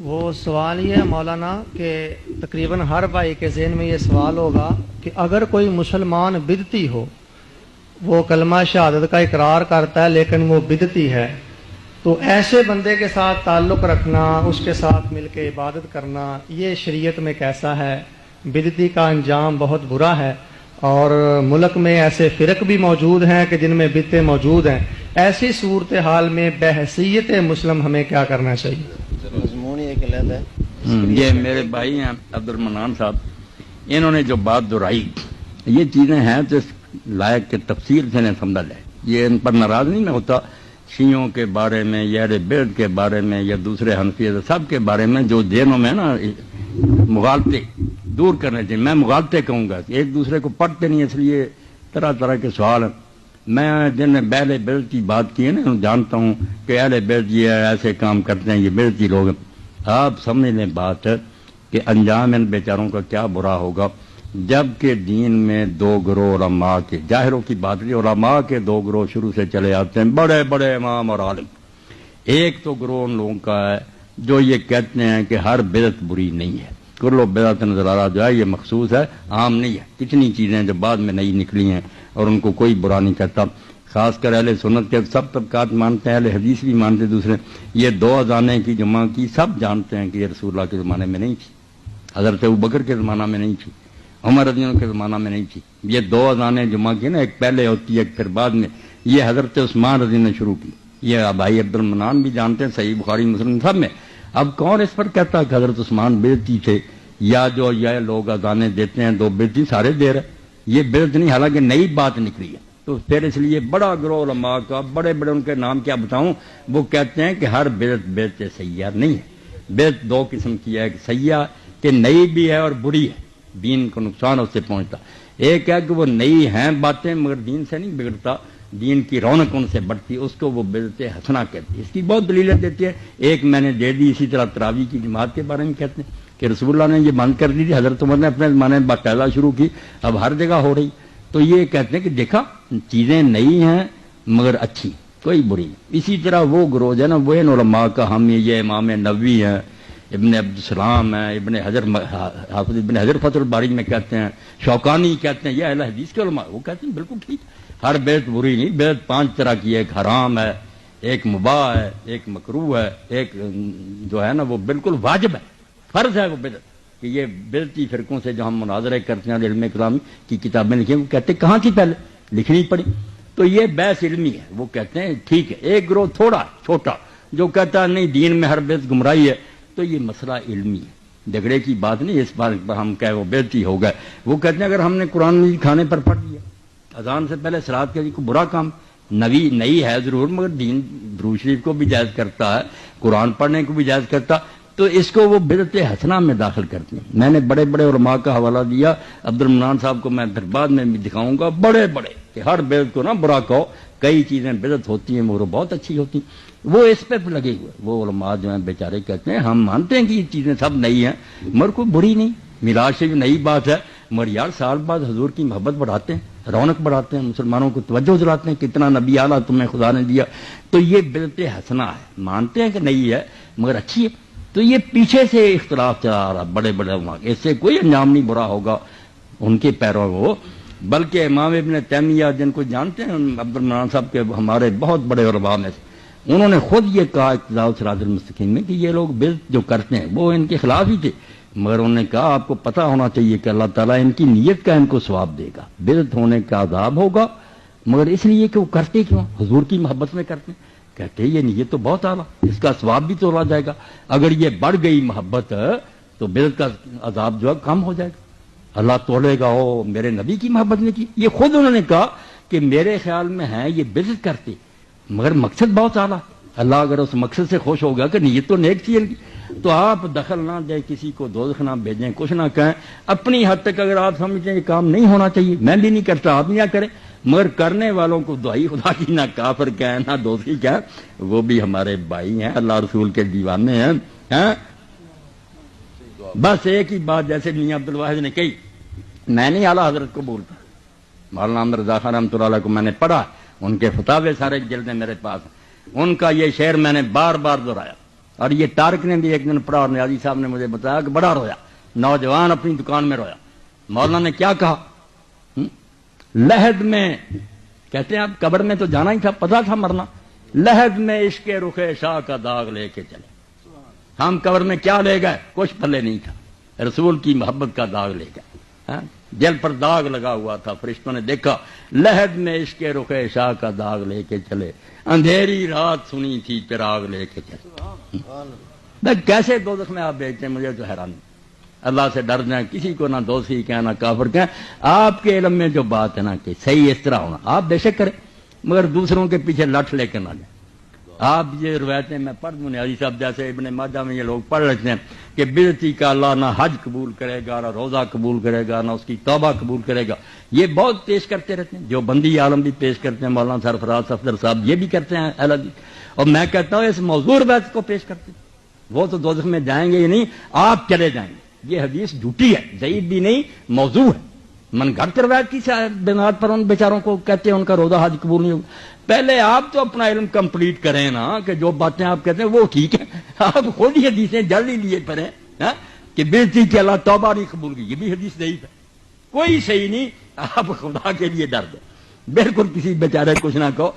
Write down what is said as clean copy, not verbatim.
وہ سوال یہ ہے مولانا کہ تقریباً ہر بھائی کے ذہن میں یہ سوال ہوگا کہ اگر کوئی مسلمان بدعتی ہو، وہ کلمہ شہادت کا اقرار کرتا ہے لیکن وہ بدعتی ہے، تو ایسے بندے کے ساتھ تعلق رکھنا، اس کے ساتھ مل کے عبادت کرنا، یہ شریعت میں کیسا ہے؟ بدعتی کا انجام بہت برا ہے، اور ملک میں ایسے فرق بھی موجود ہیں کہ جن میں بدعتیں موجود ہیں۔ ایسی صورتحال میں بحیثیت مسلم ہمیں کیا کرنا چاہیے؟ مضمون ہی ایک علیحدہ ہے۔ یہ میرے بھائی ہیں عبد المنان صاحب، انہوں نے جو بات دہرائی، یہ چیزیں ہیں تو اس لائق کے تفصیل سے نہیں سمجھا جائے۔ یہ ان پر ناراض نہیں میں ہوتا، شیعوں کے بارے میں یا اہل بیت کے بارے میں یا دوسرے حنفی سب کے بارے میں جو ذہنوں میں نا مغالطے دور کرنے چاہیے۔ میں مغالطے کہوں گا، ایک دوسرے کو پڑھتے نہیں، اس لیے طرح طرح کے سوال ہیں۔ میں جن نے اہل بیت کی بات کی ہے نا، جانتا ہوں کہ اہل بیت یہ ایسے کام کرتے ہیں، یہ بیتی لوگ ہیں۔ آپ سمجھ لیں بات کہ انجام ان بیچاروں کا کیا برا ہوگا، جبکہ دین میں دو گروہ علماء کے، ظاہروں کی بات نہیں، علماء کے دو گروہ شروع سے چلے آتے ہیں، بڑے بڑے امام اور عالم۔ ایک تو گروہ ان لوگوں کا ہے جو یہ کہتے ہیں کہ ہر بدعت بری نہیں ہے، کلو بدعت نظرارہ جو ہے یہ مخصوص ہے، عام نہیں ہے۔ کتنی چیزیں جو بعد میں نئی نکلی ہیں اور ان کو کوئی برا نہیں کہتا، خاص کر اہل سنت کے سب طبقات مانتے ہیں، اہل حدیث بھی مانتے دوسرے۔ یہ دو اذانیں کی جمع کی سب جانتے ہیں کہ یہ رسول اللہ کے زمانے میں نہیں تھی، حضرت ابوبکر کے زمانہ میں نہیں تھی، عمر رضی اللہ کے زمانہ میں نہیں تھی۔ یہ دو اذانیں جمع کی نا، ایک پہلے ہوتی ہے ایک پھر بعد میں، یہ حضرت عثمان رضی نے شروع کی۔ یہ بھائی عبد المنان بھی جانتے ہیں، صحیح بخاری مسلم سب میں۔ اب کون اس پر کہتا ہے کہ حضرت عثمان بدعتی تھے، یا جو یہ لوگ اذانیں دیتے ہیں دو بدعتی سارے دے رہے، یہ بدعت نہیں، حالانکہ نئی بات نکلی ہے۔ تو پھر اس لیے بڑا گروہ علماء کا، بڑے بڑے ان کے نام کیا بتاؤں، وہ کہتے ہیں کہ ہر بدعت بدعت سیاح نہیں ہے۔ بدعت دو قسم کی ہے، کہ سیاح کہ نئی بھی ہے اور بری ہے، دین کو نقصان اس سے پہنچتا۔ ایک ہے کہ وہ نئی ہیں باتیں مگر دین سے نہیں بگڑتا، دین کی رونق ان سے بڑھتی، اس کو وہ بدعت حسنہ کہتی ہے۔ اس کی بہت دلیلیں دیتی ہے، ایک میں نے دے دی۔ اسی طرح تراویح کی جماعت کے بارے میں کہتے ہیں کہ رسول اللہ نے یہ بند کر دی تھی، حضرت عمر نے اپنے زمانے میں باقاعدہ شروع کی، اب ہر جگہ ہو رہی۔ تو یہ کہتے ہیں کہ دیکھا چیزیں نئی ہیں مگر اچھی، کوئی بری نہیں۔ اسی طرح وہ گروہ ہے نا، وہ ان علماء کا ہم یہ امام نووی ہیں، ابن عبدالسلام ہیں، ابن حجر حافظ ابن حجر فتح الباری میں کہتے ہیں، شوکانی کہتے ہیں، یہ اہل حدیث کے علماء، وہ کہتے ہیں بالکل ٹھیک، ہر بدعت بری نہیں۔ بدعت 5 طرح کی ہے، ایک حرام ہے، ایک مباح ہے، ایک مکروہ ہے، ایک جو ہے نا وہ بالکل واجب ہے، فرض ہے وہ بدعت۔ کہ یہ بدعتی فرقوں سے جو ہم مناظرے کرتے ہیں، علم کلام کی کتابیں لکھی ہیں، وہ کہتے ہیں کہاں تھی پہلے، لکھنی پڑی۔ تو یہ بحث علمی ہے، وہ کہتے ہیں ٹھیک ہے۔ ایک گروہ تھوڑا چھوٹا جو کہتا ہے نہیں دین میں ہر بدعت گمراہی ہے، تو یہ مسئلہ علمی ہے، جھگڑے کی بات نہیں۔ اس بات پر ہم کہے وہ بدعتی ہو گئے، وہ کہتے ہیں اگر ہم نے قرآن مجید کھانے پر پڑھ دیا، اذان سے پہلے صلاۃ کے کوئی برا کام نئی ہے ضرور، مگر دین درود شریف کو بھی جائز کرتا ہے، قرآن پڑھنے کو بھی جائز کرتا، تو اس کو وہ بدعت حسنہ میں داخل کرتے ہیں۔ میں نے بڑے بڑے علماء کا حوالہ دیا، عبد المنان صاحب کو میں پھر بعد میں بھی دکھاؤں گا، بڑے بڑے کہ ہر بدعت کو نہ برا کہو، کئی چیزیں بدعت ہوتی ہیں مگر وہ بہت اچھی ہوتی ہیں، وہ اس پہ لگے ہوئے۔ وہ علماء جو ہیں بیچارے کہتے ہیں ہم مانتے ہیں کہ یہ چیزیں سب نئی ہیں مگر کوئی بری نہیں، میراث سے بھی نئی بات ہے، مگر یار سال بعد حضور کی محبت بڑھاتے ہیں، رونق بڑھاتے ہیں، مسلمانوں کو توجہ دلاتے ہیں، کتنا نبی اعلیٰ تمہیں خدا نے دیا، تو یہ بدعت حسنہ ہے، مانتے ہیں کہ نئی ہے مگر اچھی ہے۔ تو یہ پیچھے سے اختلاف چلا آ رہا، بڑے بڑے علماء، اس سے کوئی انجام نہیں برا ہوگا ان کے پیروں کو، بلکہ امام ابن تیمیہ جن کو جانتے ہیں عبد المنان صاحب کے، ہمارے بہت بڑے علماء میں سے، انہوں نے خود یہ کہا اقتداء الصراط المستقیم میں کہ یہ لوگ بدعت جو کرتے ہیں وہ ان کے خلاف ہی تھے، مگر انہوں نے کہا آپ کو پتہ ہونا چاہیے کہ اللہ تعالیٰ ان کی نیت کا ان کو ثواب دے گا، بدعت ہونے کا عذاب ہوگا مگر اس لیے کہ وہ کرتے کیوں، حضور کی محبت میں کرتے ہیں۔ کہتے ہیں یہ نیت تو بہت اعلیٰ، اس کا ثواب بھی تولا جائے گا، اگر یہ بڑھ گئی محبت تو بدعت کا عذاب جو ہے کم ہو جائے گا، اللہ تولے گا او میرے نبی کی محبت نے کی۔ یہ خود انہوں نے کہا کہ میرے خیال میں ہے یہ بدعت کرتے مگر مقصد بہت اعلیٰ، اللہ اگر اس مقصد سے خوش ہو گیا کہ نیت تو نیک تھی ان کی، تو آپ دخل نہ دیں، کسی کو دوزخ نہ بھیجیں، کچھ نہ کہیں، اپنی حد تک اگر آپ سمجھتے ہیں یہ کام نہیں ہونا چاہیے، میں بھی نہیں کرتا، آپ نہ کریں، مگر کرنے والوں کو دعائی خدا کی نہ کافر کہیں نہ دوستی کہیں، وہ بھی ہمارے بھائی ہیں، اللہ رسول کے دیوانے ہیں۔ بس ایک ہی بات جیسے میاں عبد الواحد نے کہی، میں نہیں اعلیٰ حضرت کو بولتا، مولانا احمد رضا خان رحمۃ اللہ علیہ کو میں نے پڑھا، ان کے فتاوے سارے جلدیں میرے پاس ہیں، ان کا یہ شعر میں نے بار بار دہرایا، اور یہ طارق نے بھی ایک دن پڑھا اور نیازی صاحب نے مجھے بتایا کہ بڑا رویا، نوجوان اپنی دکان میں رویا۔ مولانا نے کیا کہا؟ لحد میں، کہتے ہیں اب قبر میں تو جانا ہی تھا، پتا تھا مرنا، لحد میں عشق رخ شاہ کا داغ لے کے چلے۔ ہم قبر میں کیا لے گئے؟ کچھ پلے نہیں تھا، رسول کی محبت کا داغ لے گئے۔ دل پر داغ لگا ہوا تھا، فرشتوں نے دیکھا، لحد میں عشق رخ شاہ کا داغ لے کے چلے، اندھیری رات سنی تھی چراغ لے کے چلے۔ بھائی کیسے دوزخ میں آپ بیچتے ہیں؟ مجھے تو حیران۔ اللہ سے ڈر جائیں، کسی کو نہ دوষی کہیں نہ کافر کہیں۔ آپ کے علم میں جو بات ہے نا کہ صحیح اس طرح ہونا، آپ بے شک کریں، مگر دوسروں کے پیچھے لٹ لے کے نہ جائیں۔ آپ یہ روایتیں میں پڑھ دوں، نیازی صاحب جیسے ابن ماجہ میں یہ لوگ پڑھ لیتے ہیں کہ بدعتی کا اللہ نہ حج قبول کرے گا، نہ روزہ قبول کرے گا، نہ اس کی توبہ قبول کرے گا۔ یہ بہت پیش کرتے رہتے ہیں، جو بندی عالم بھی پیش کرتے ہیں، مولانا سرفراز صفدر صاحب یہ بھی کرتے ہیں اہل حدیث۔ اور میں کہتا ہوں اس موضوع روایت کو پیش کرتے ہیں، وہ تو دوزخ میں جائیں گے ہی نہیں، آپ چلے جائیں گے۔ یہ حدیث جھوٹی ہے، ضعیف بھی نہیں، موضوع ہے۔ من گھڑت روایت کی بنیاد پر ان بیچاروں کو کہتے ہیں ان کا روزہ حج قبول نہیں ہوگا۔ پہلے آپ تو اپنا علم کمپلیٹ کریں نا، کہ جو باتیں آپ کہتے ہیں وہ ٹھیک ہے، آپ خود ہی حدیثیں جلد ہی لیے پڑھیں کہ بےزتی کی اللہ توبہ نہیں قبول کی، یہ بھی حدیث ضعیف ہے، کوئی صحیح نہیں۔ آپ خدا کے لیے ڈر دیں، بالکل کسی بیچارے کچھ نہ کہو۔